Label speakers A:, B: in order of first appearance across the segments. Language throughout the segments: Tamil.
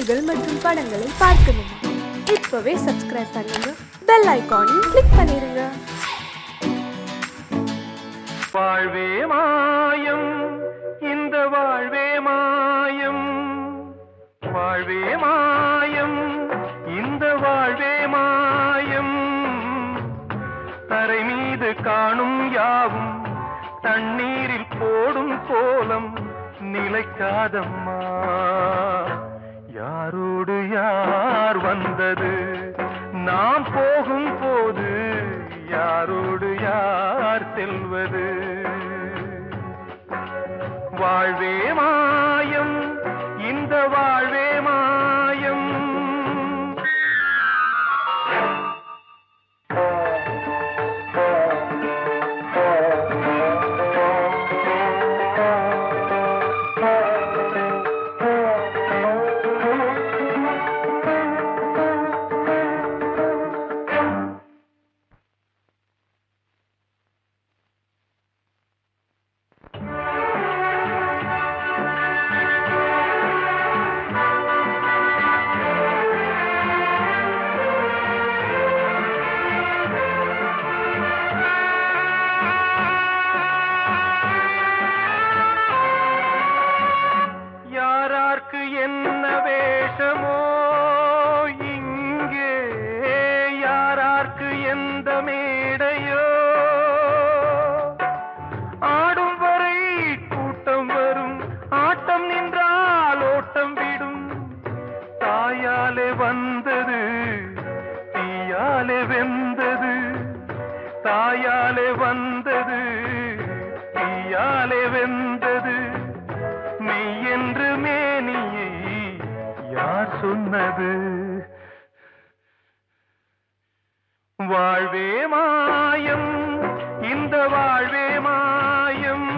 A: பாடல்கள் மற்றும் படங்களை பார்க்கணுமா? இப்பவே சப்ஸ்கிரைப் பண்ணுங்க, பெல் ஐகானையும் கிளிக் பண்ணிருங்க.
B: வாழ்வே மாயம், இந்த வாழ்வே மாயம், வாழ்வே மாயம், இந்த வாழ்வே மாயம். தரை மீது காணும் யாவும் தண்ணீரில் போடும் கோலம் நிலைக்காதம்மா. யாரோடு யார் வந்தது நாம் போகும் போது, யாரோடு யார் செல்வது? வாழ்வே மாயம், இந்த வாழ்வே மாயம். என்ன வேஷமோ இங்கே, யாரார்க்கு எந்த மேடையோ, ஆடும் வரை கூட்டம் வரும், ஆட்டம் நின்றால் ஓட்டம் விடும். தாயாலே வந்தது தீயாலே வெந்தது, தாயாலே வந்தது தீயாலே வெந்தது. மெய் என்று மேனியை யார் சொன்னது? வாழ்வே மாயம், இந்த வாழ்வே மாயம்.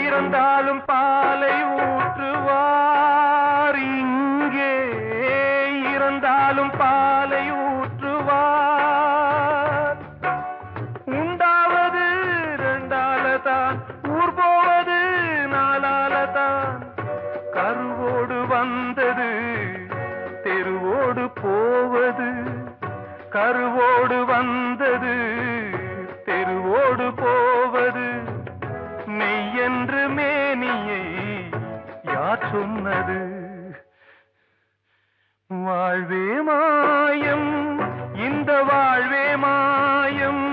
B: இருந்தாலும் பாலை ஊற்றுவார் இங்கே, இருந்தாலும் பாலை ஊற்றுவார். உண்டாவது ரெண்டாலதான், ஊர் போவது நாலாலதான். கருவோடு வந்தது தெருவோடு போவது, கருவோடு வந்தது தெருவோடு போவது. மெய் என்று மேனியை யார் சொன்னது? வாழ்வே மாயம், இந்த வாழ்வே மாயம்.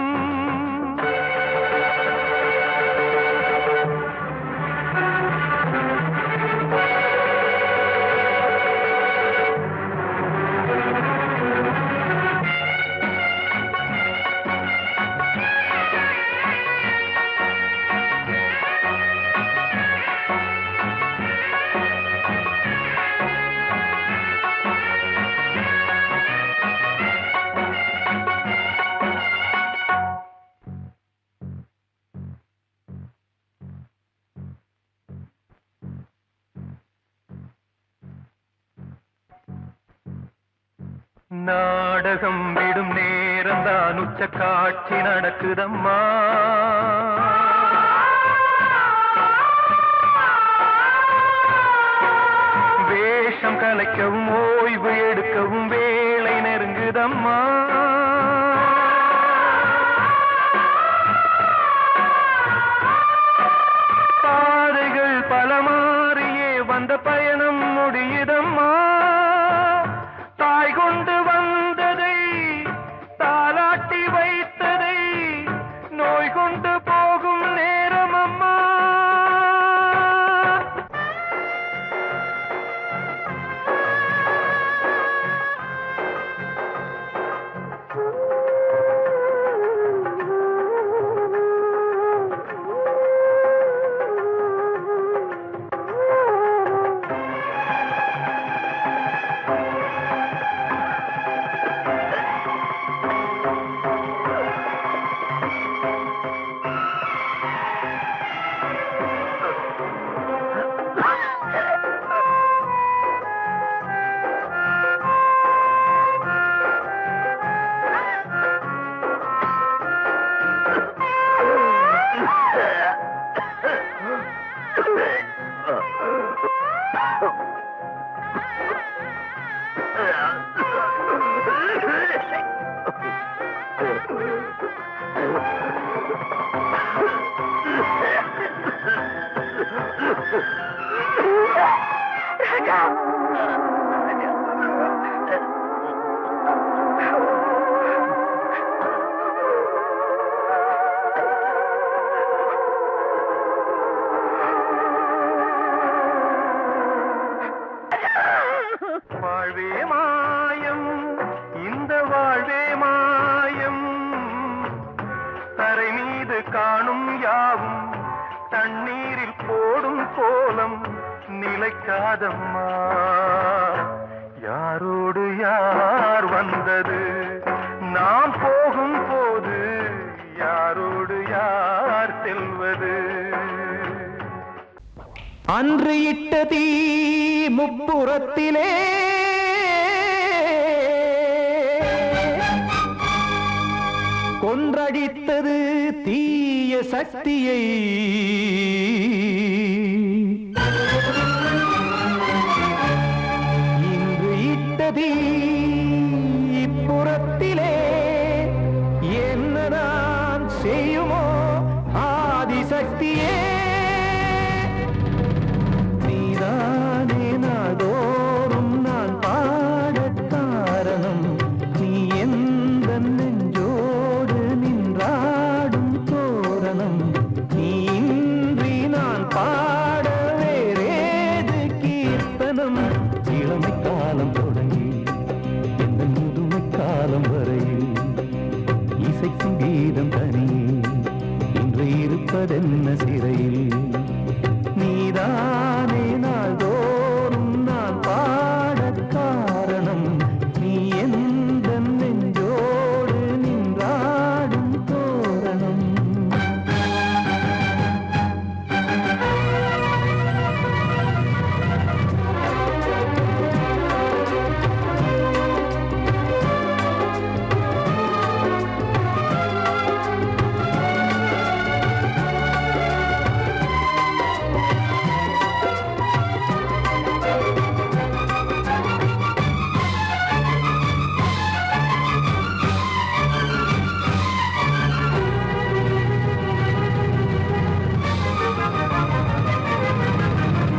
B: நாடகம் விடும் நேரம்தான் உச்ச காட்சி நடக்குதம்மா. வேஷம் கலைக்கவும் ஓய்வு எடுக்கவும் வேளை நெருங்குதம்மா. பாதைகள் பல மாறியே வந்த பயணம் முடியுதம்மா. தாய் கொண்டு வந்ததை தாலாட்டி வைத்ததை நோய் கொண்டு போகும் தண்ணீரில் போடும் கோலம் நிலைக்காதம்மா. யாரோடு யார் வந்தது நாம் போகும் போது, யாரோடு யார் செல்வது?
C: அன்று இட்ட தீ முப்புறத்திலே கொன்றடித்தது தீய சக்தியை. இன்று இட்ட தீ இப்புறத்திலே என்ன நான் செய்யுமோ ஆதிசக்தியே. நீதானே நாடோறும் நான் பாடக் காரணம், நீ எந்த நெஞ்சோடு நின்றாடும் தோரணம். நீ இன்றி நான் பாட வேறேது கீர்த்தனம். இளமை காலம் தொடங்கி எந்த முதுமை காலம் வரையில் இசைக்கும் கீதம் தனியே இன்று இருப்பதென்ன சிறையில். நீதானே நாள்தோறும் நான் பாடக் காரணம், நீ எந்த நெஞ்சோடு நின்றாடும் தோரணம்.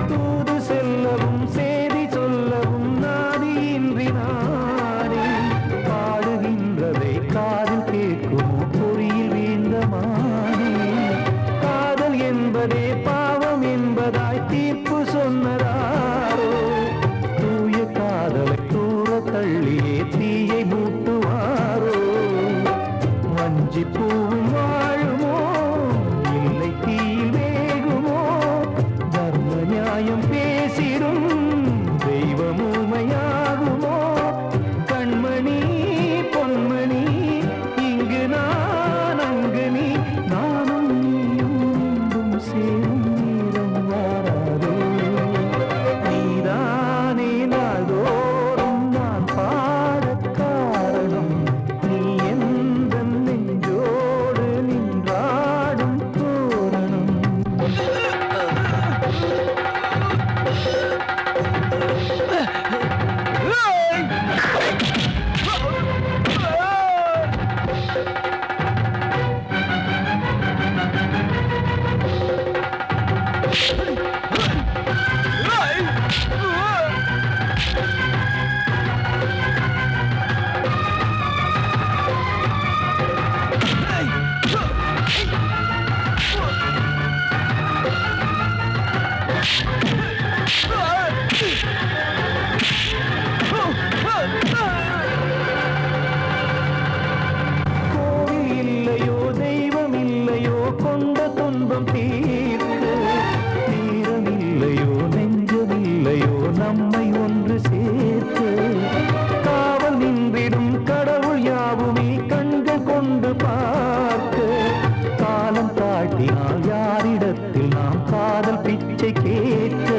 C: தூது செல்லவும் சேதி சொல்லவும் நாதியின்றி நானே பாடுகின்றதை காதில் கேட்குமோ பொறியில் வீழ்ந்த மானே. காதல் என்பதே பாவம் என்பதாய் தீர்ப்பு சொன்னதாரோ, தூய காதலை தூர தள்ளியே தீயை மூட்டுவாரோ. வஞ்சி பூவும் வாழுமோ இல்லை தீயில் வேகுமோ, தர்ம நியாயம் பேசிடும் தெய்வம் ஊமையாகுமோ. கண்மணி பொன்மணி இங்கு நான் அங்கு நீ, நானும் நீயும் மீண்டும் சேரும் நேரம் வாராதோ. நீதானே நாள்தோறும் நான் பாடக் காரணம், நீ எந்த நெஞ்சோடு நின்றாடும் தோரணம். கோவில் இல்லையோ தெய்வம் இல்லையோ கொண்ட துன்பம் தீர்க்க, நேரம் இல்லையோ நெஞ்சம் இல்லையோ நம்மை ஒன்று சேர்க்க. காவல் நின்றிடும் கடவுள் யாவுமே கண்கள் கொண்டு பார்க்க. காலம் காட்டினால் யாரிடத்தில் நாம் காதல் பிச்சை கேட்க.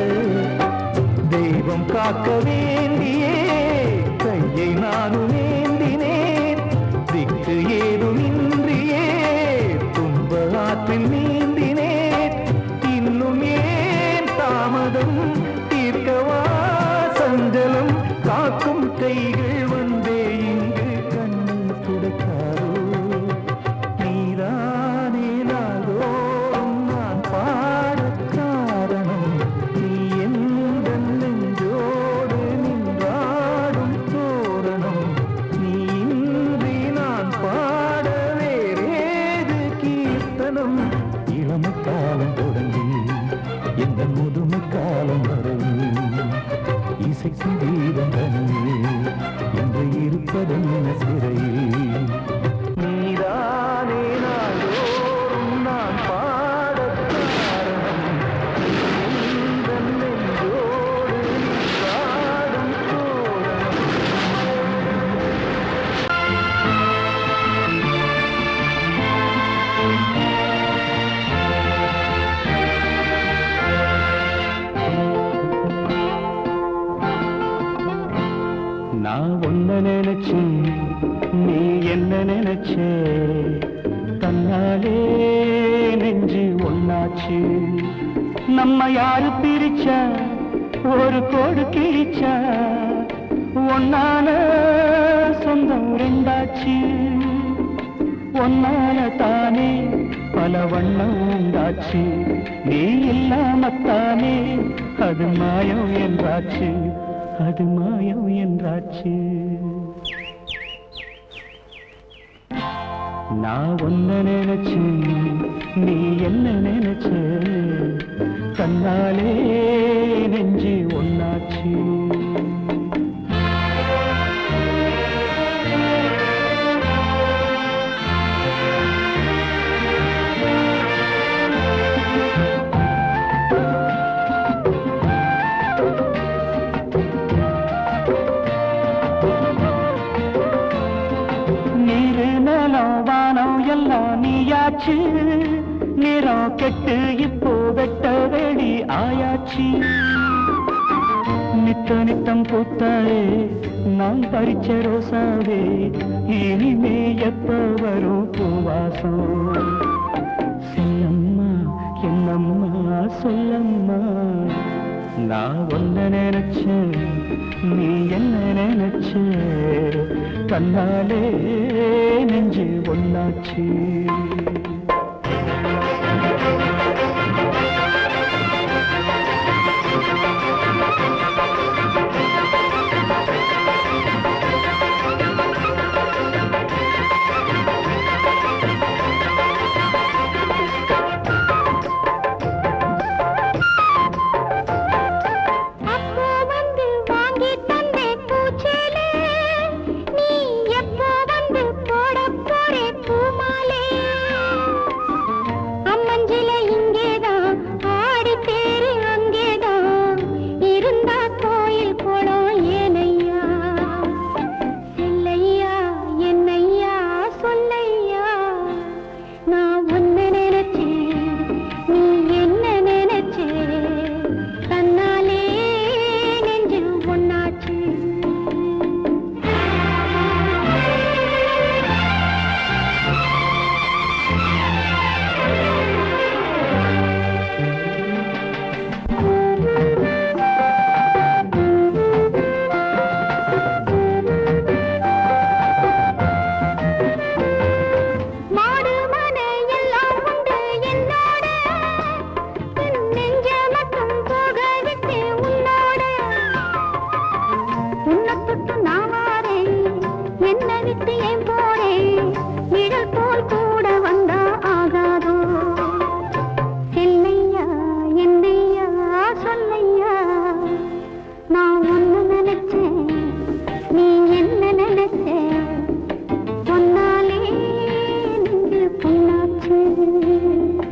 C: தெய்வம் காக்க வேண்டியே கையை நானும் ஏந்தினேன், திக்கு ஏதுமின்றியே துன்ப ஆற்றில் நீந்தினேன். இன்னும் ஏன் தாமதம் தீர்க்கவா சஞ்சலம், காக்கும் கைகள் வந்தே இங்கு கண்ணீர் துடைக்காதோ. நீதானே நாள்தோறும் நான் பாடக் காரணம், நீ எந்த நெஞ்சோடு நின்றாடும் தோரணம். நீ இன்றி நான் பாட வேறேது கீர்த்தனம். இளமை காலம் தொடங்கி எந்த முதுமை காலம் வரையில் இசைக்கும் கீதம் தனியே என்று இருப்பதென்ன சிறையில். நீதானே நாள்தோறும் நான் பாடக் காரணம். நம்ம யாரு பிரிச்சா ஒரு கோடு கிழிச்சா ஒன்னான சொந்தம் ரெண்டாச்சு ஒன்னால தானே பல வண்ணம் உண்டாச்சு நீ இல்லாமத்தானே அது மாயம் என்றாச்சு அது மாயம் என்றாச்சு நான் ஒன்ன நினைச்சேன் நீ என்ன நினைச்ச கண்ணாலே நெஞ்சு ஒன்னாச்சு நீயாச்சு நிறம் கெட்டு இப்போ வெட்ட வெளி ஆயாச்சு நித்த நித்தம் பூத்தாயே நான் பறிச்ச ரோசாவே இனிமே எப்ப வரும் பூவாசம் செல்லம்மா என்னம்மா சொல்லம்மா நான் ஒன்ன நினைச்சேன் நீ என்ன நினைச்ச கண்ணாலே நெஞ்சு ஒன்னாச்சு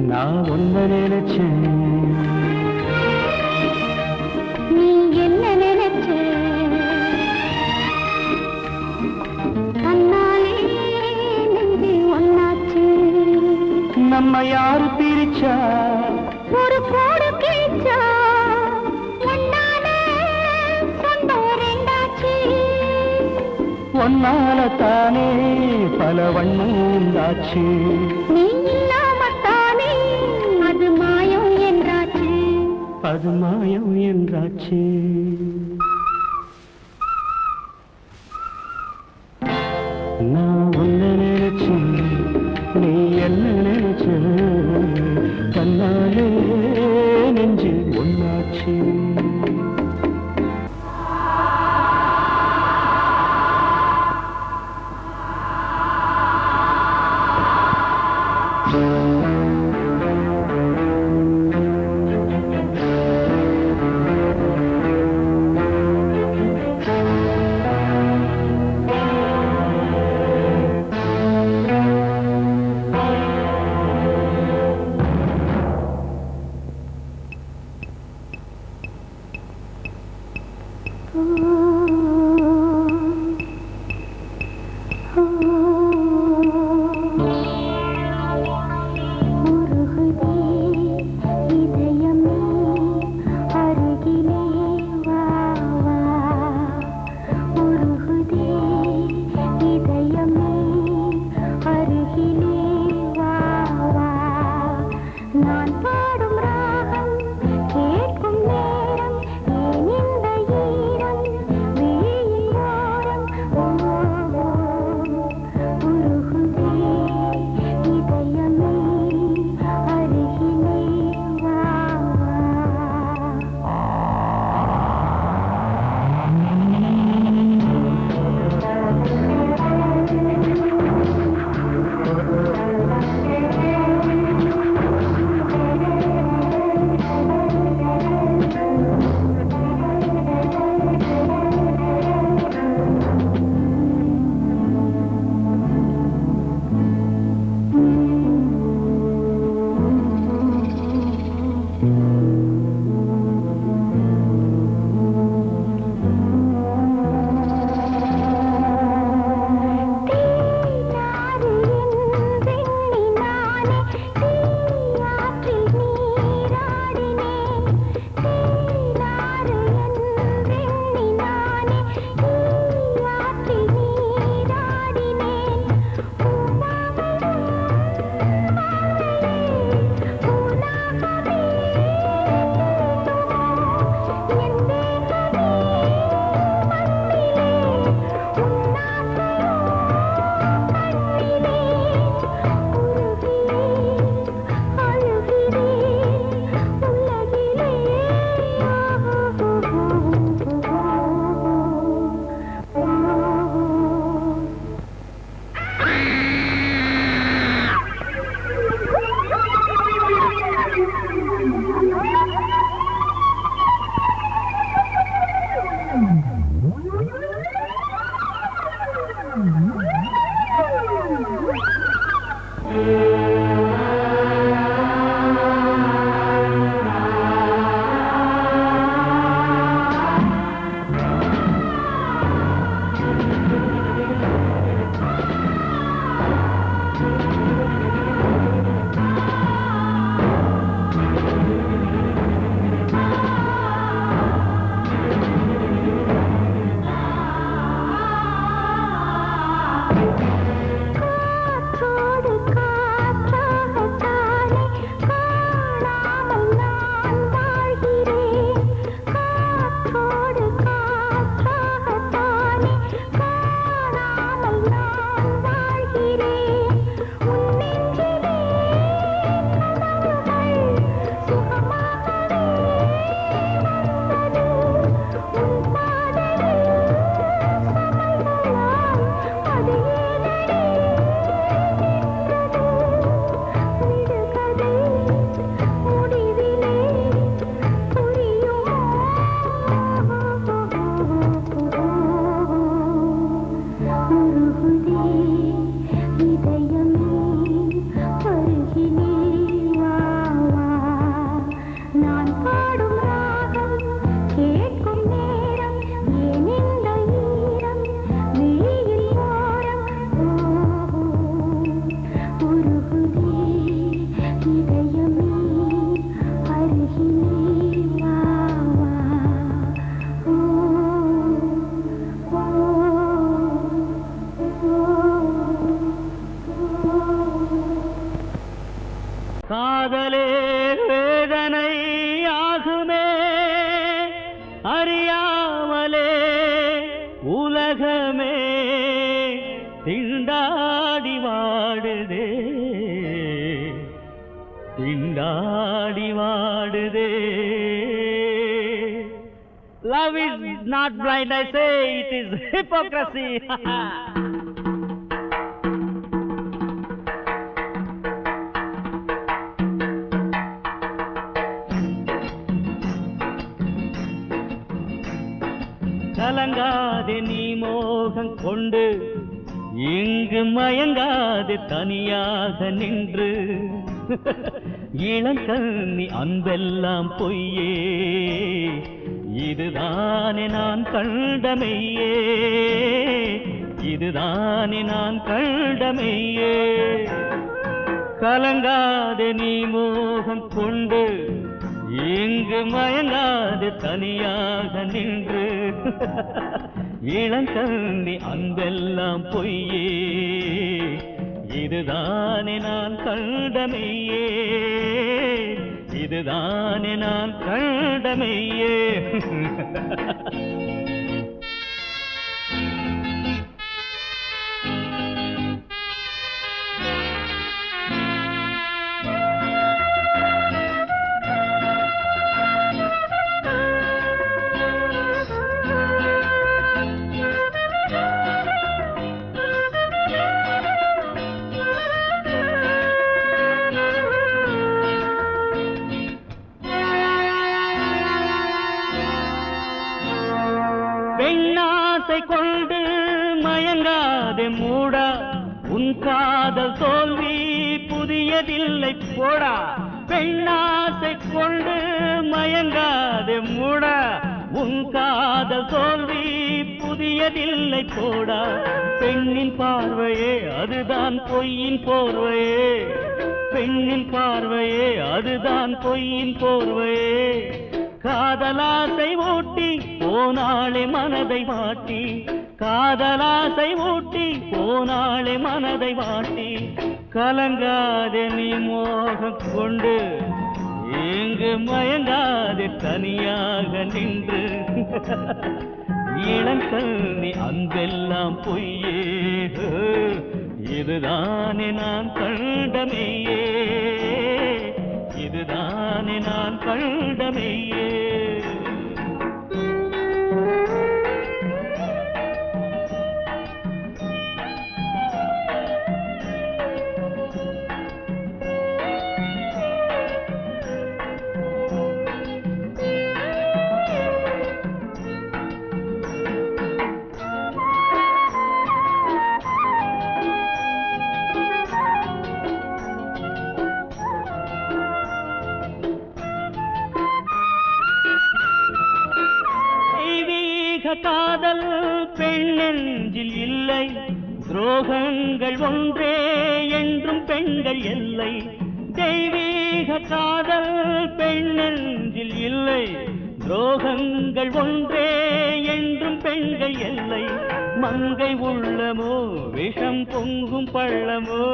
C: நான் ஒன்ன நினைச்சேன்
D: நீ என்ன நினைச்ச கண்ணாலே நெஞ்சு ஒன்னாச்சு
C: நம்ம யாரு பிரிச்சா
D: ஒரு கோடு கிழிச்சா ஒன்னாலே சொந்தம் ரெண்டாச்சு
C: ஒன்னால தானே பல வண்ணம் உண்டாச்சு
D: நீ இல்லாமத்தானே அது மாயம் என்றாச்சு
C: அது மாயம் என்றாச்சு நான் ஒன்ன நினைச்சேன் நீ என்ன நினைச்ச கண்ணாலே நெஞ்சு ஒன்னாச்சு
D: நான் பாடும் ராகம்
C: say. Love is not blind, I say, it is hypocrisy. கலங்காதே நீ மோகம் கொண்டு இங்கு மயங்காதே தனியாக நின்று இளங்கண்ணி அன்பெல்லாம் பொய்யே இதுதானே நான் கண்டமையே இதுதானே நான் கண்டமையே கலங்காதே நீ மோகம் கொண்டு இங்கு மயங்காது தனியாக நின்று இளங்கண்ணி அன்பெல்லாம் பொய்யே இதுதானே நான் கண்டமையே இதுதானே நான் கண்டமையே பெண்ணாசை கொண்டு மயங்காதே மூடா உன் காதல் தோல்வி புதியதில்லை போடா பெண்ணாசை கொண்டு மயங்காதே மூடா உன் காதல் தோல்வி புதியதில்லை போடா பெண்ணின் பார்வையே அதுதான் பொய்யின் போர்வையே பெண்ணின் பார்வையே அதுதான் பொய்யின் போர்வையே காதலாசை ஊட்டி போனாளே மனதை வாட்டி காதலாசை ஊட்டி போனாளே மனதை வாட்டி கலங்காதே நீ மோகம் கொண்டு இங்கு மயங்காதே தனியாக நின்று இளங்கண்ணி அன்பெல்லாம் பொய்யே இதுதானே நான் கண்டமையே இதுதானே நான் கண்டமையே காதல் பெண்ணெஞ்சில் இல்லை துரோகங்கள் ஒன்றே என்றும் பெண்கள் எல்லை தெய்வீக காதல் பெண்ணெஞ்சில் இல்லை துரோகங்கள் ஒன்றே என்றும் பெண்கள் எல்லை மங்கை உள்ளமோ விஷம் பொங்கும் பள்ளமோ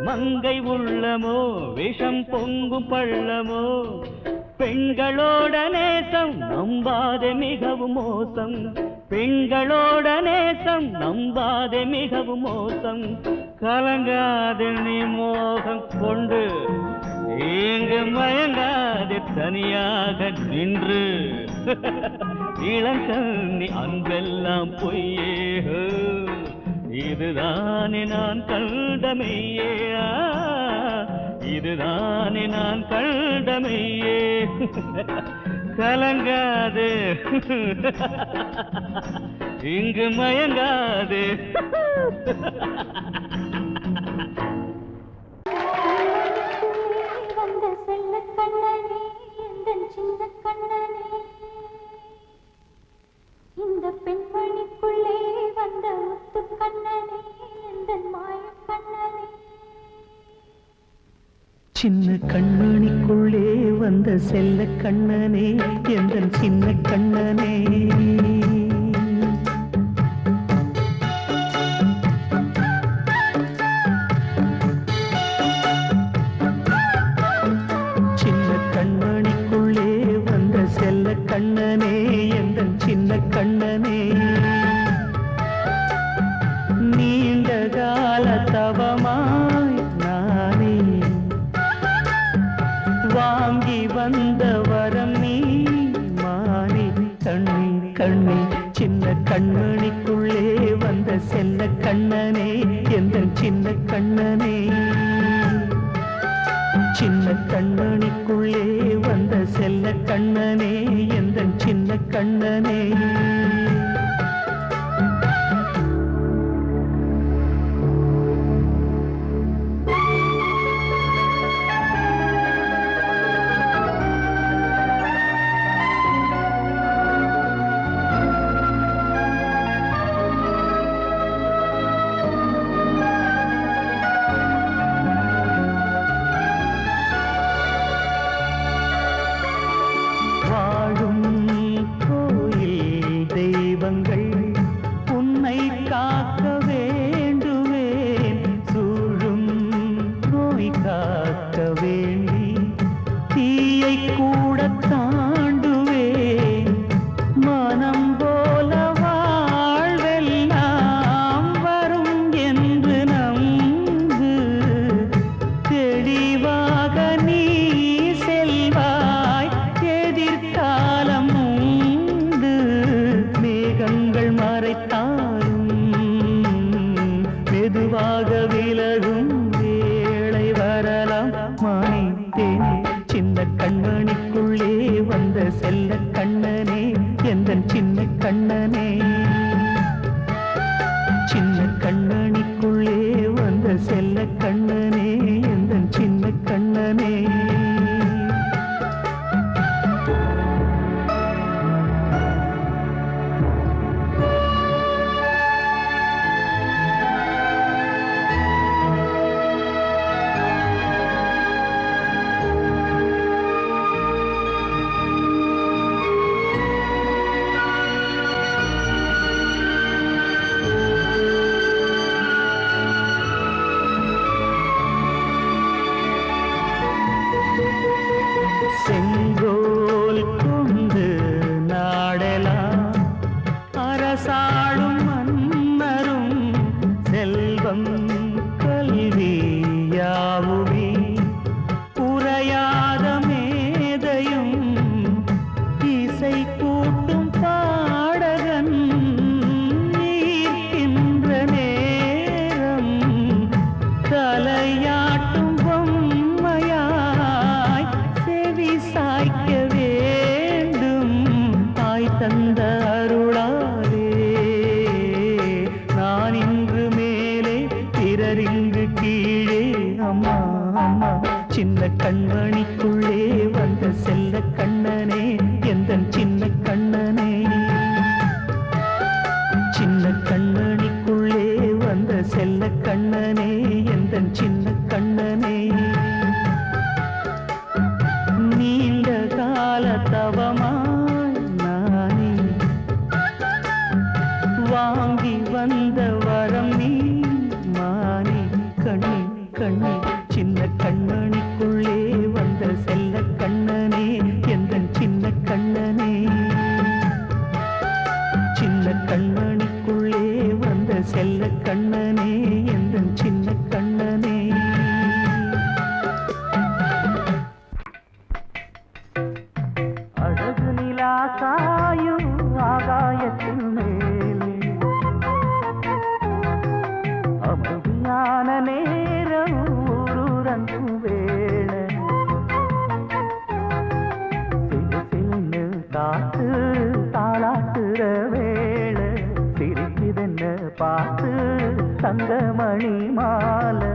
C: மங்கை உள்ளமோ விஷம் பொங்கும் பள்ளமோ பெண்களோட நேசம் நம்பாதே மிகவும் மோசம் பெண்களோட நேசம் நம்பாதே மிகவும் மோசம் கலங்காதே நீ மோகம் கொண்டு இங்கு மயங்காதே தனியாக நின்று இளங்கண்ணி அன்பெல்லாம் பொய்யே இதுதானே நான் கண்டமையே இதுதானே நான் கண்டமையே கலங்காதே இங்கு மயங்காதே
D: வந்த செல்ல கண்ணனே எந்தன் சின்ன கண்ணனே இந்த பெண்மணிக்குள்ளே வந்த முத்து கண்ணனே எந்தன் மாய கண்ணனே
C: சின்ன கண்மணிக்குள்ளே வந்த செல்ல கண்ணனே எந்தன் சின்ன கண்ணனே சின்ன கண்மணிக்குள்ளே வந்த செல்ல கண்ணனே எந்தன் சின்ன கண்ணனே நீண்ட கால தவமாய் நானே வாங்கி வந்த
E: வரம் நீ மானே கண்ணே கண்ணே சின்ன கண்மணிக்குள்ளே வந்த செல்ல கண்ணனே எந்த சின்ன கண்ணனே சின்ன கண்ணனிக்குள்ளே வந்த செல்ல கண்ணனே எந்த சின்ன கண்ணனே உன்னை காக்க வேண்டுவேன் சூழும் நோய் காக்க வேண்டி தீயை கூட தாண்டுவேன் மனம் போல வாழ்வெல்லாம் வரும் என்று நம்பு தெளிவாக நீ செல்வாய் எதிர்காலம் உண்டு மேகங்கள் மறைத்தாலும் மெதுவாக விலகும் வேளை வரலாம் மானே தேனே சின்ன கண்மணிக்குள்ளே வந்த செல்ல கண்ணனே எந்த சின்ன கண்ணனே சின்ன கண்ணனிக்குள்ளே வந்த செல்ல கண்ணனே எந்த சின்ன கண்ணனே செங்கோல் கொண்டு நாடலாம் அரசாளும் மன்னரும் செல்வம் கல்வி யாவுமே உரையாத மேதையும் இசை கூட்டும் பாடகன் ஈர்க்கின்ற நேரம் தலையாட்டும் பொம்மையாய் செவி சாய்க்க வேண்டும் தாய் தந்த அருளாலே நான் இன்று மேலே பிறர் இங்கு கீழே அம்மா அம்மா சின்ன கண்மணிக்குள்ளே வந்த செல்ல கண்ணனே எந்த சின்ன கண்ணனே சின்ன கண்ணனிக்குள்ளே வந்த செல்ல கண்ணனே எந்த சின்ன கண்ணனே நீண்ட கால தவமாய் நானே வாங்கி வந்த வரம் நீ மானே கண்ணே கண்ணே சின்ன கண்ணனிக்குள்ளே வந்த செல்ல கண்ணனே எந்த சின்ன கண்ணனே சின்ன கண்ணனிக்குள்ளே வந்த செல்ல கண்ணனே எந்த சின்ன கண்ணனே அழகு நிலா காயும் ஆகாயத்தின் மேலே அமைதியான நேரம் ஊரூரங்கும் வேளை சிறு சின்னு காத்து தாளாட்டுற வேளை சிரிக்குதென்ன பார்த்து தங்கமணி மாலை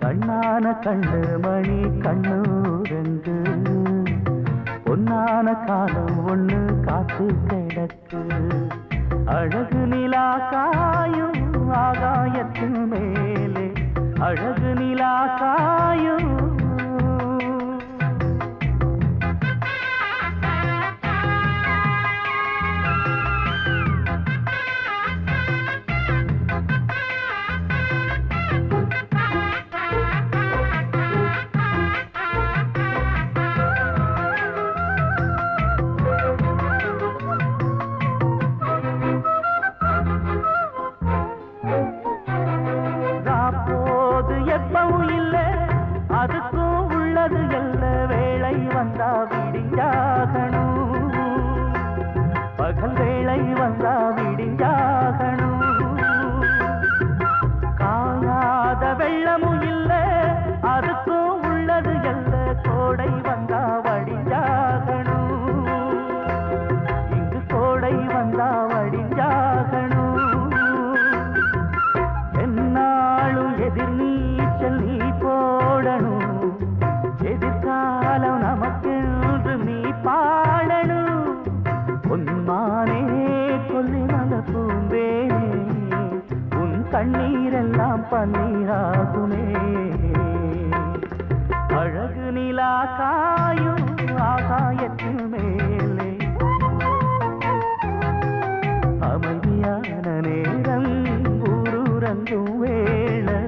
E: கண்ணான கண்ணு மணி கண்ணூரங்கு பொன்னான காலம் ஒண்ணு காத்து கிடக்கு அழகு நிலா காயும் ஆகாயத்தின் மேலே அழகு நிலா காயும் எப்பவும் இல்லை அது விடிஞ்சாகணும், பகல் வேளை வந்தா விடிஞ்சாகணும். காணாத வெள்ளமும் இல்ல, அதுக்கும் உள்ளது எல்ல, கோடை வந்தா வடிஞ்சாகணும், இங்கு கோடை வந்தா வடிஞ்சாகணும். என்னாலும் எதிர் நீச்சல் நீ போடணும், எதிர்காலம் நமக்கென்று நீ பாடணும். பொன்மானே கொல்லிமல பூந்தேனே, உன் கண்ணீரெல்லாம் பன்னீராகுமே. அழகு நிலா காயும் ஆகாயத்தின் மேலே, அமைதியான நேரம் ஊரூரங்கும் வேளை,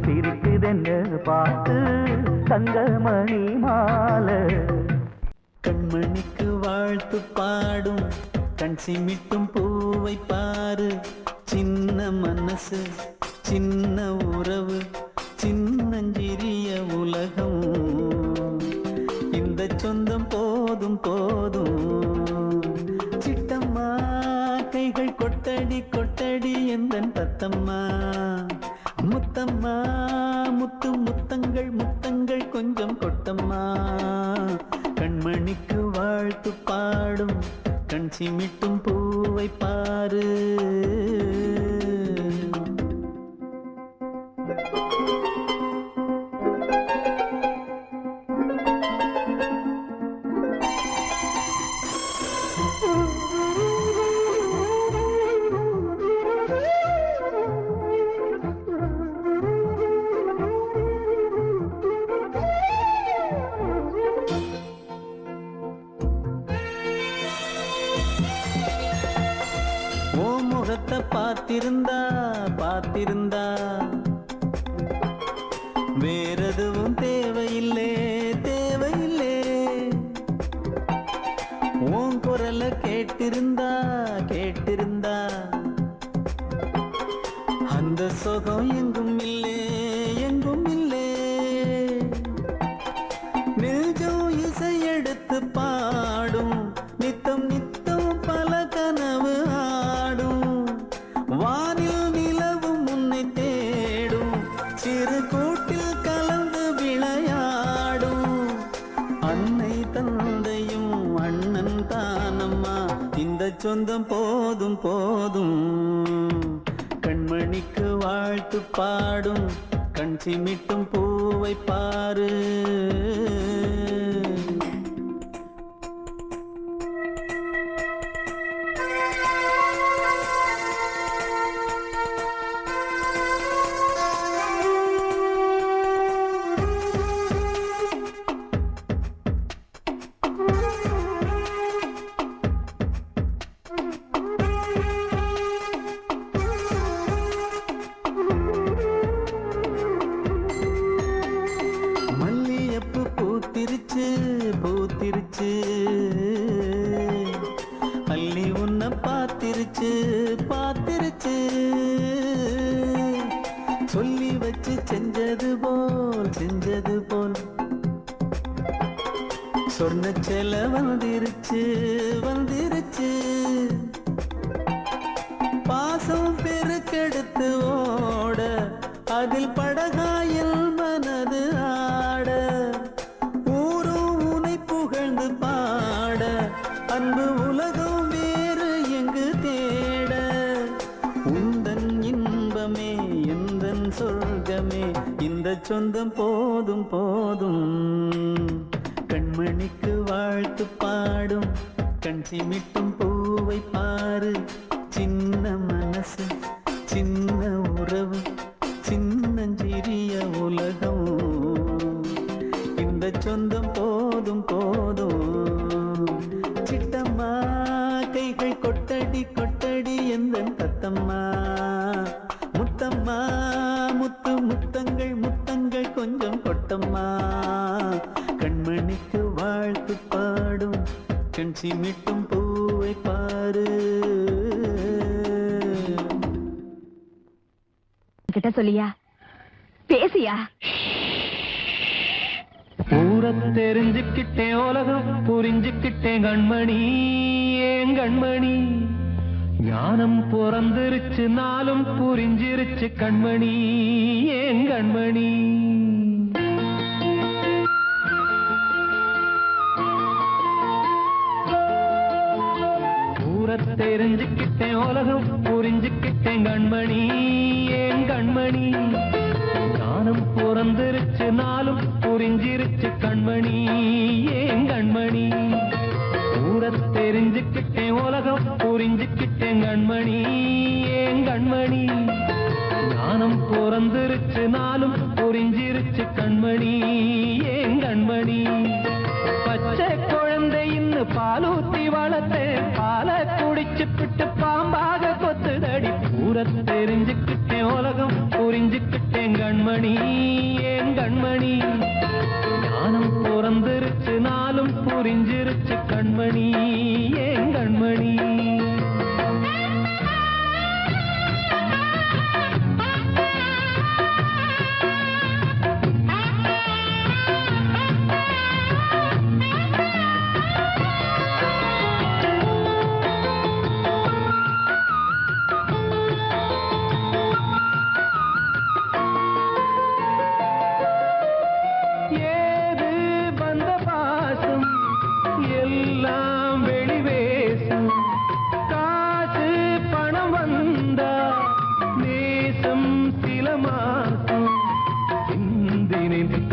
E: சிரிக்குதென்று பார்த்து தங்கமணி மாலை.
F: கண்மணிக்கு வாழ்த்து பாடும் கண் சிமிட்டும் பூவை பாரு. சின்ன மனசு சின்ன உறவு சின்னஞ்சிறிய உலகம், இந்த சொந்தம் போதும் போதும். சிட்டம்மா கைகள் கொட்டடி கொட்டடி எந்தன் தத்தம்மா, முத்தம்மா முத்து முத்தங்கள் முத்தங்கள் கொஞ்சம் கொட்டம்மா. கண்மணிக்கு வாழ்த்து பாடும் கண் சிமிட்டும் பூவை பாரு. பார்த்திருந்தா பார்த்திருந்தா வேறெதுவும் தேவையில்லை தேவையில்லை. உன் குரல கேட்டிருந்தா கேட்டிருந்தா அந்த சுகம் எங்கும் இல்லை எங்கும் இல்லை. நெஞ்சம் இசை எடுத்து பாடும், நித்தம் நித்தம் பல கனவு ஆடும். வானில் நிலவும் உன்னை தேடும், சிறு கூட்டில் கலந்து விளையாடும். அன்னை தந்தையும் அண்ணன் தானம்மா, இந்த சொந்தம் போதும் போதும். கண்மணிக்கு வாழ்த்து பாடும் கண் சிமிட்டும் பூவை பாரு. பூத்திருச்சு பூத்திருச்சு, அள்ளி உன்னை பார்த்திருச்சு பார்த்திருச்சு. சொல்லி வச்சு செஞ்சது போல் சொன்ன செல வந்துருச்சு வந்துருச்சு. பாசம் பெருக்கெடுத்து ஓட, அதில் படகாயில் மனது ஆட. ஊரும் உனை புகழ்ந்து பாட, அன்பு உலகம் வேறு எங்கு தேட. உந்தன் இன்பமே எந்தன் சொர்க்கமே, இந்த சொந்தம் போதும் போதும். கண்மணிக்கு வாழ்த்து பாடும் கண் சிமிட்டும் பூவை பாரு. சின்ன மனசு சின்ன உறவு சின்னஞ்சிறிய உலகம், இந்த சொந்தம் போதும் போதும். சிட்டம்மா கைகள் கொட்டடி கொட்டடி எந்தன் தத்தம்மா, முத்தம்மா முத்து முத்தங்கள் முத்தங்கள் கொஞ்சம் கொட்டம்மா. கண்மணிக்கு வாழ்த்து பாடும் கண் சிமிட்டும் பூவை பாரு.
G: கிட்ட சொல்லியா பேசியா?
E: ஊர
B: தெரிஞ்சுக்கிட்டேன் உலகம் புரிஞ்சுக்கிட்டேன் கண்மணி ஏன் கண்மணி ஞானம் பிறந்திருச்சு நாளும் புரிஞ்சிருச்சு கண்மணி ஏன் கண்மணி தெரிஞ்சுக்கிட்டேன் உலகம் புரிஞ்சுக்கிட்டேன் கண்மணி ஏன் கண்மணி ஞானம் பிறந்திருச்சு நாளும் புரிஞ்சிருச்சு கண்மணி ஏன் கண்மணி தெரிஞ்சுக்கிட்டேன் உலகம் புரிஞ்சுக்கிட்டேன் கண்மணி ஏன் கண்மணி ஞானம் பிறந்திருச்சு நாளும் புரிஞ்சிருச்சு கண்மணி ஏன் கண்மணி பச்சை குழந்தை இன்னும் பாலூத்தி வளர்த்தேன் பாலை குடிச்சு பிட்டு பாம்பாக கொத்துதடி தெரிஞ்சுக்கிட்டேன் உலகம் புரிஞ்சுக்கிட்டேன் கண்மணி ஏன் கண்மணி ஞானம் பிறந்திருச்சு நாளும் புரிஞ்சிருச்சு கண்மணி ஏன் கண்மணி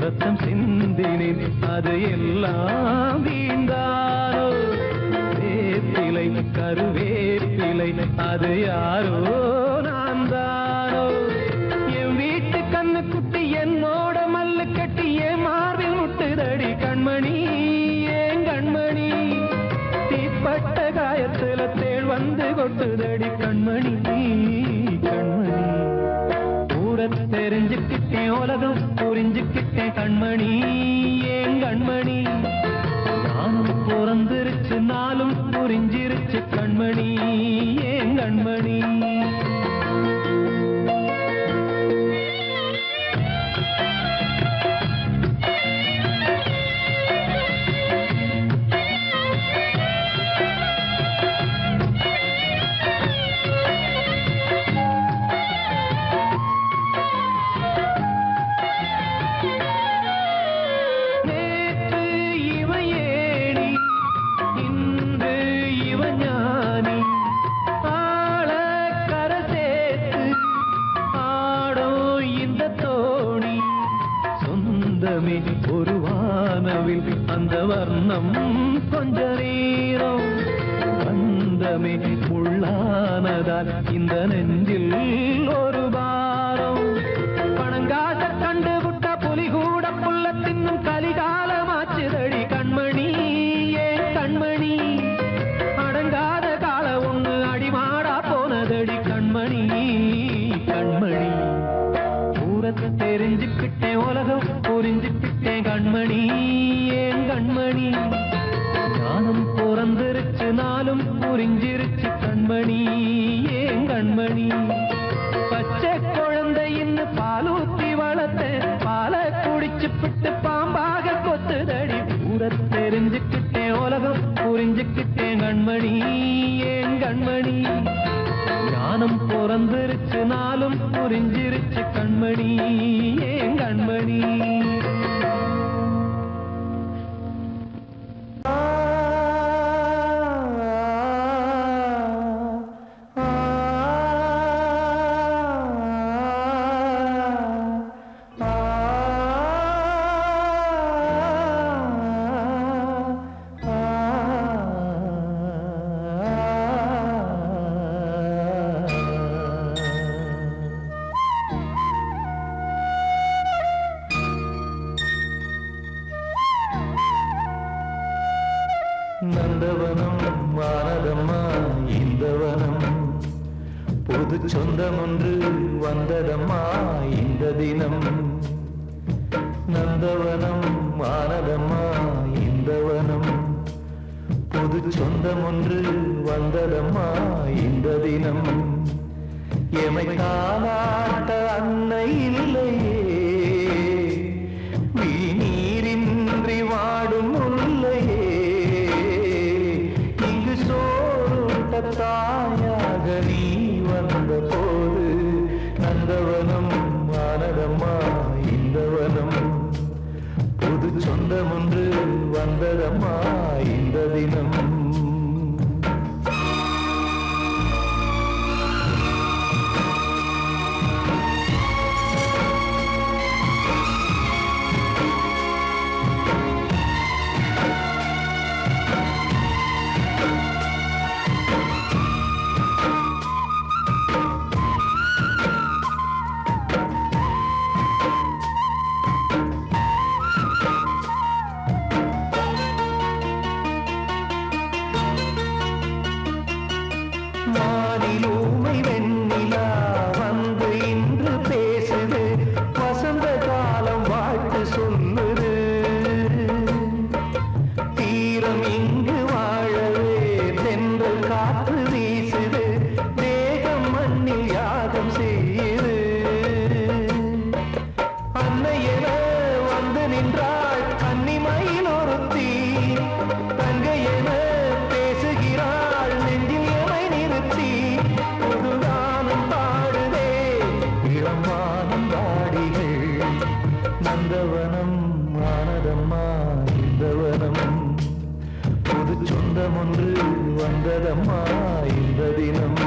B: ரத்தம் சிந்தினேன் அது எல்லாம் வீந்தாரோ வேப்பிலை கருவேப்பிலை அது யாரோ நான் தானோ என் வீட்டு கண்ணு குட்டி என்னோட மல்லு கட்டி என் மார்பில் முட்டுதடி கண்மணி ஏன் கண்மணி தீப்பட்ட காயத்துல தேள் வந்து கொட்டுதடி கண்மணி கண்மணி தெரிஞ்சுக்கிட்டேன் உலகம் புரிஞ்சுக்கிட்டேன் கண்மணி ஏன் கண்மணி நானும் பிறந்திருச்சு நாளும் புரிஞ்சிருச்சு கண்மணி ஏன் கண்மணி ஒரு வானவில் அந்த வர்ணம் கொஞ்ச நேரம் வந்தமே உள்ளானதால் இந்த நெஞ்சில் ஒரு பாரம் பணங்காச கண்டு விட்ட புலி கூட புல்ல தின்னும் கலிகாலமாச்சுதடி கண்மணி ஏன் கண்மணி அடங்காத கால ஒண்ணு அடிமாடா போனதடி கண்மணி கண்மணி தெரிஞ்சுக்கிட்டேன் உலகம் புரிஞ்சுக்கிட்டேன் கண்மணி ஏன் கண்மணி ஞானம் பிறந்திருச்சு நாளும் புரிஞ்சிருச்சு கண்மணி ஏன் கண்மணி பச்சை குழந்தை இன்னும் பாலூத்தி வளர்த்தேன் பாலை குடிச்சு பிட்டு பாம்பாக கொத்துதடி தெரிஞ்சுக்கிட்டேன் உலகம் புரிஞ்சுக்கிட்டேன் கண்மணி ஏன் கண்மணி ஞானம் பிறந்திருச்சு நாளும் புரிஞ்சிருச்சு கண்மணி ஏன் கண்மணி நந்தவனம் வானதம்மா இந்தவனம் புது சொந்தம் ஒன்று வந்ததம்மா இந்த தினம் நந்தவனம் வானதம்மா இந்தவனம் புது சொந்தம் ஒன்று வந்ததம்மா இந்த தினம் எமை காலாட்ட அன்னை இல்லையே வீணீரின்றி
E: சொந்தம் ஒன்று வந்ததம்மா இந்த தினம்.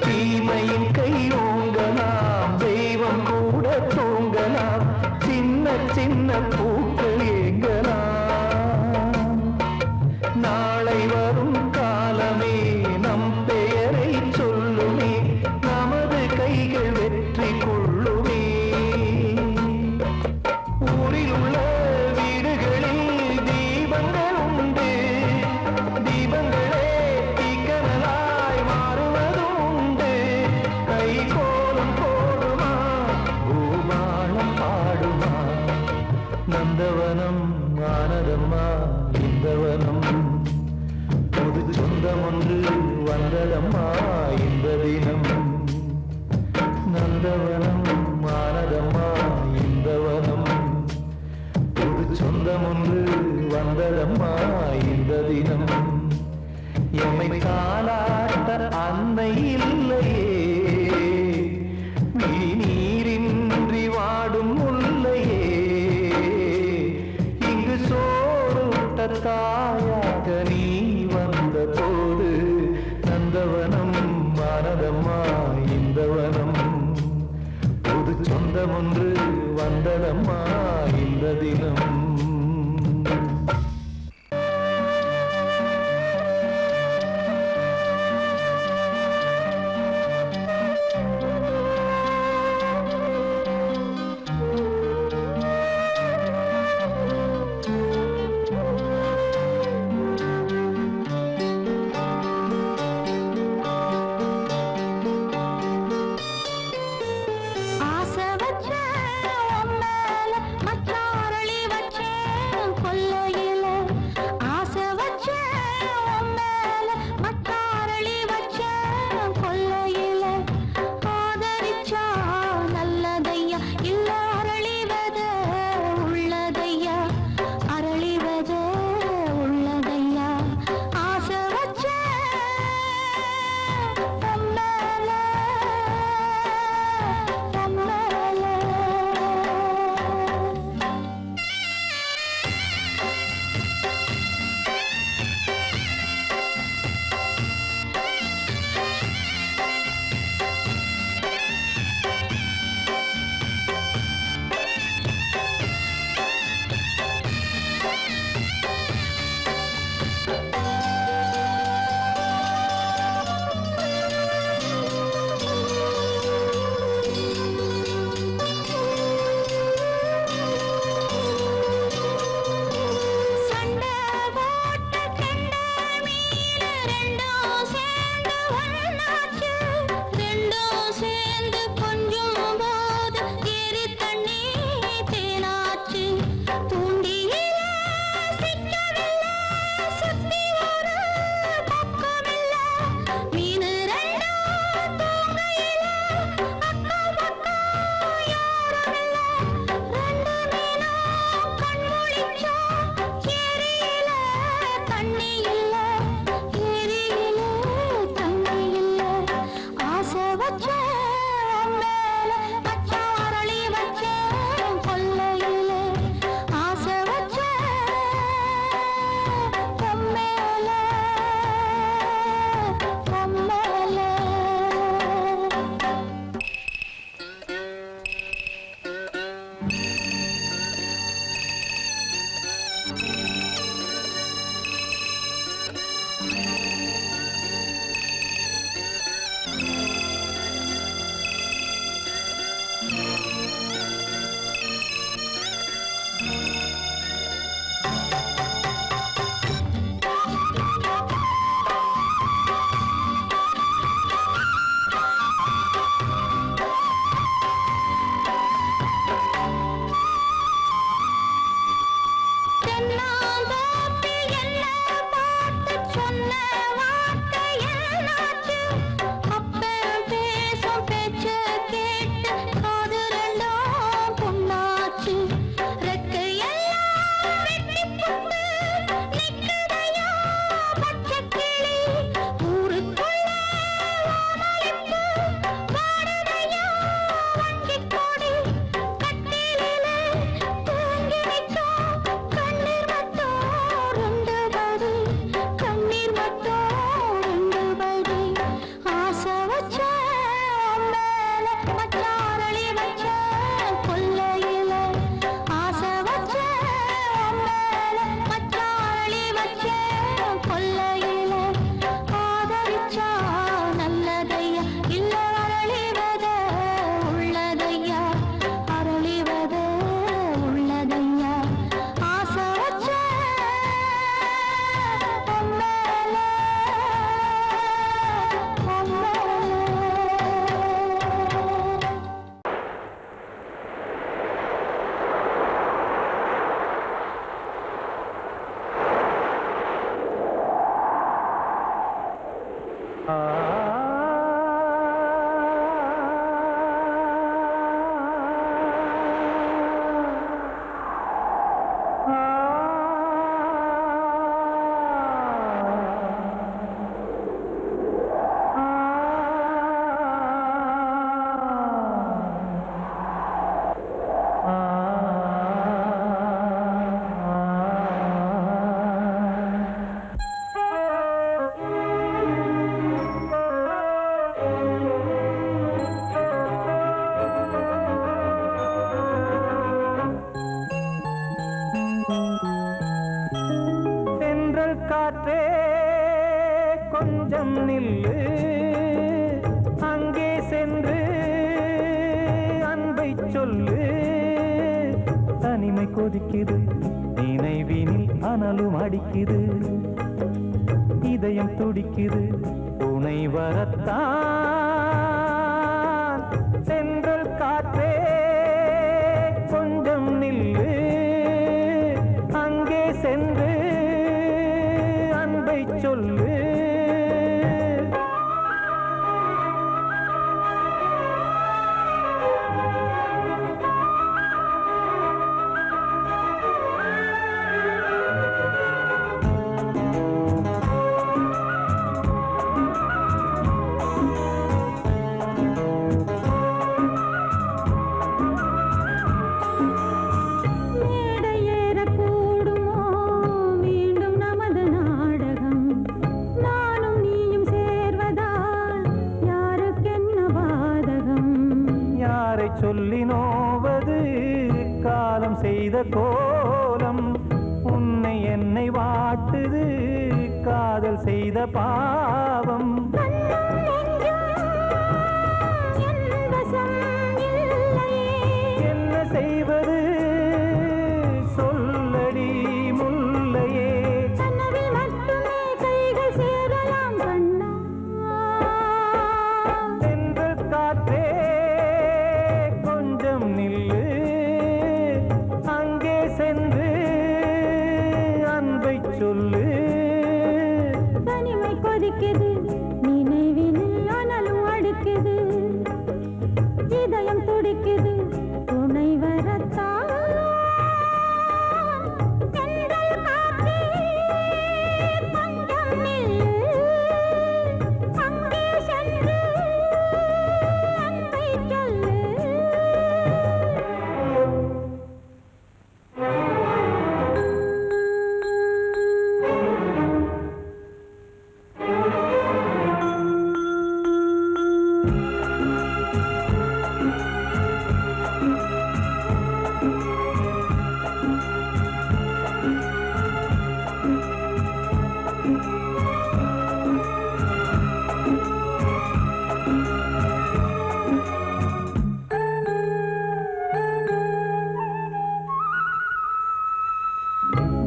E: தீமையின் கை ஓங்கலாம், தெய்வம் கூட தூங்கலாம், சின்ன சின்ன பூக்கள் ஏங்கலாம். நாளை வரும் காலமே நம் பெயரை சொல்லுமே, நமது கைகள் வெற்றி கொள்ளுமே. ஊரில் உள்ள வீடுகளில் தீபங்கள் உண்டு, தீபங்களே தீக்கனலாய் மாறுவதும் உண்டு. கை கோலம் போடுமா, பூபாலம் பாடுமா, நந்தவனம் ஆனதம்மா இந்தவனம். புது சொந்தம் ஒன்று வந்ததம்மா இந்த தினம். நந்தவனம் ஆனதம்மா இந்தவனம். புது சொந்தம் ஒன்று வந்ததம்மா இந்த தினம். எமை காலாட்ட அன்னை இல்லையே, நீரின்றி வாடும் முல்லையே, இங்கு சோறுட்ட தாயாக நீ வந்த போது. நந்தவனம் ஆனதம்மா இந்தவனம். புது சொந்தம் ஒன்று வந்ததம்மா இந்த தினம்.
D: ஆசை வச்சேன் உன் மேல, மச்சான் அரளி வச்சேன் கொல்லையில. ஆசை வச்சேன் உன் மேல, மச்சான் அரளி வச்சேன் கொல்லையில. ஆதரிச்சா நல்லதையா, இல்ல அரளிவத உள்ளதையா, அரளிவத உள்ளதையா. ஆசை வச்சேன் உன் மேல, உன் மேல. சண்டை போட்ட கெண்டை மீன் ரெண்டும் சேர்ந்து ஒண்ணாச்சு. ரெண்டும் சேர்ந்து கொஞ்சும் போது ஏரி தண்ணி தேனாச்சு. தூண்டியிலே சிக்கவில்லை, சுத்தி ஒரு பக்கமில்லை. மீன் ரெண்டும் தூங்கையில அக்கம் பக்கம் யாருமில்லை. ரெண்டு மீனும் கண் முழிச்சா ஏரியில தண்ணி இல்ல, ஏரியில தண்ணி இல்ல. ஆசை வச்சேன் உன் மேல, மச்சான் அரளி வச்சேன் கொல்லையில. ஆசை வச்சேன் உன் மேல, உன் மேல.
E: சென்று அன்பை சொல்லு. தனிமை கொதிக்குது, நினைவினில் அனலும் அடிக்குது, இதயம் துடிக்குது, துணை வரத்தான். சென்றல் காற்றே கொஞ்சம் நில்லு, அங்கே சென்று அன்பை சொல்லு. சொல்லி நோவது காலம் செய்த கோலம், உன்னை என்னை வாட்டுது காதல் செய்த பாவம். என்ன செய்வது சொல்லடி முல்லையே. சென்று காற்றே நில்லு, அங்கே சென்று அன்பை சொல்லு.
D: தனிமை கொதிக்குது, நினைவினில் அனலும் அடிக்குது, இதயம் துடிக்குது, துணை வரத்தான். சென்றல் காற்றே கொஞ்சம் நில்லு, அங்கே சென்று அன்பை சொல்லு.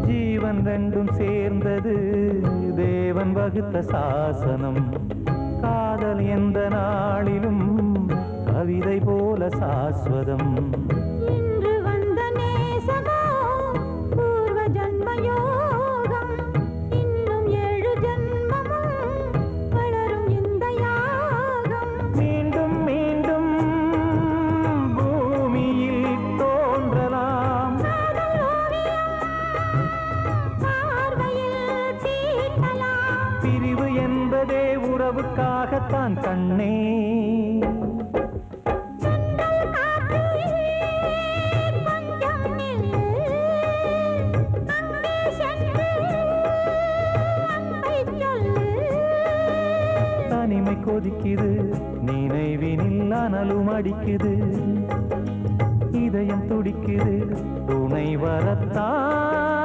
E: ஜீவன் ரெண்டும் சேர்ந்தது தேவன் வகுத்த சாசனம். காதல் எந்த நாளிலும் கவிதை போல சாஸ்வதம்.
D: இன்று வந்த நேசமோ பூர்வ ஜன்மயோகம், இன்னும் 7 ஜன்மமும் வளரும் இந்த யாகம்.
E: மீண்டும் மீண்டும் பூமியில் தோன்றலாம்,
D: பார்வையில் தீட்டலாம்.
E: பிரிவு என்பதே உறவுக்காகத்தான் கண்ணே. தனிமை கொதிக்குது, நினைவினில் அனலும் அடிக்குது, இதயம் துடிக்குது, துணை வரத்தான்.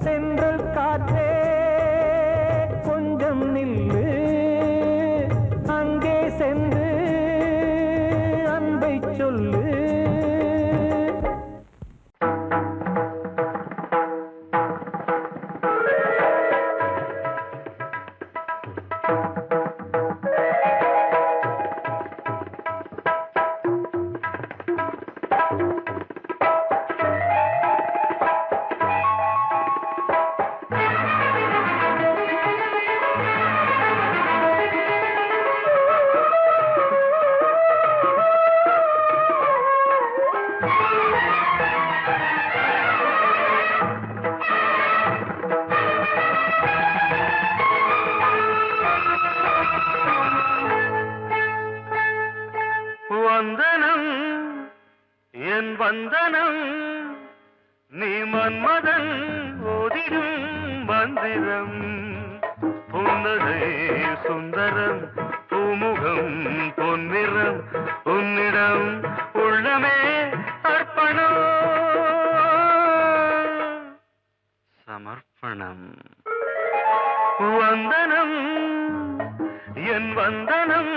E: சென்றல் காற்றே கொஞ்சம் நில்லு, அங்கே சென்று அன்பை சொல்லு.
B: வந்தனம் என் வந்தனம், நீ மன்மதன் ஓதிடும் மந்திரம். புன்னகை சுந்தரம், பூமுகம் பொன்னிறம், உன்னிடம் உள்ளமே அர்ப்பணம் சமர்ப்பணம். வந்தனம் என் வந்தனம்,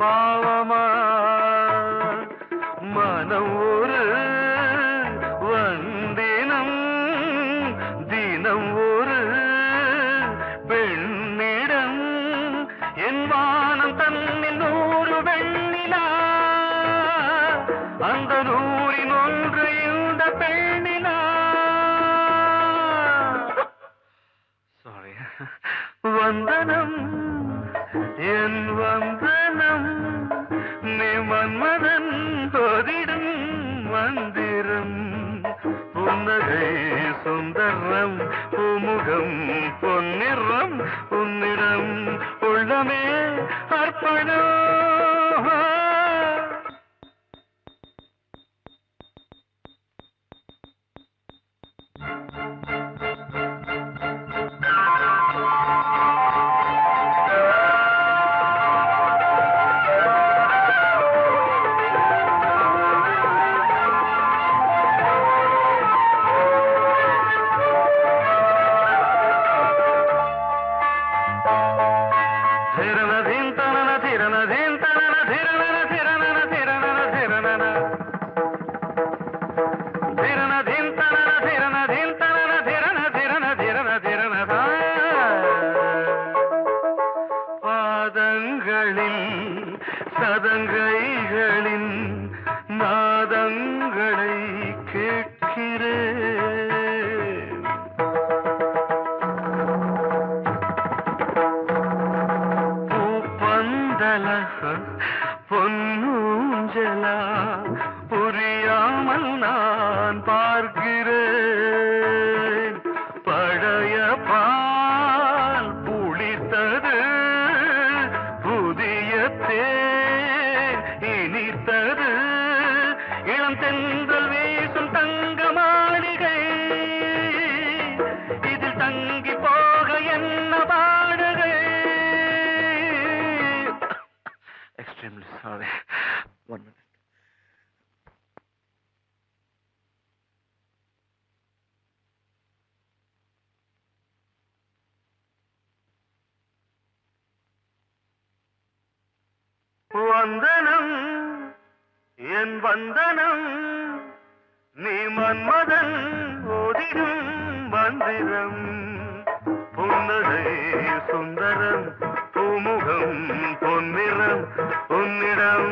B: பாவமா மனம் ஒரு வந்தினம் தினம் ஒரு பெண்ணிடம் என் வானம் தன்னில் 100 வெண்ணிலா அந்த 100இன் ஒன்று இந்த பெண்ணிலா சாரி வந்தனம் என் வந்தனம் நீ மன்மதன் போதிடும் மந்திரம் புன்னகை சுந்தரம் பூமுகம் பொன்னிறம் உன்னிடம் உள்ளமே அர்ப்பணம் பாதங்களில் சதங்கைகளின் நாதங்களை கேட்கிறேன் பூப்பந்தல பொன்னூஞ்சலா புரியாமல் நான் பார்க்கிறேன் பழைய பால் புளித்தது புதிய தேன் இனித்தது இளம் தென்றல் வீசும் தங்க மாளிகை இதில் தங்கி போக என்ன பாடுகை எக்ஸ்ட்ரீம்லி சாரி ஒன் மினிட் வந்தனம் என் வந்தனம் நீ மன்மதன் ஓதிடும் மந்திரம் புன்னகை சுந்தரம் பூமுகம் பொன்னிறம் உன்னிடம்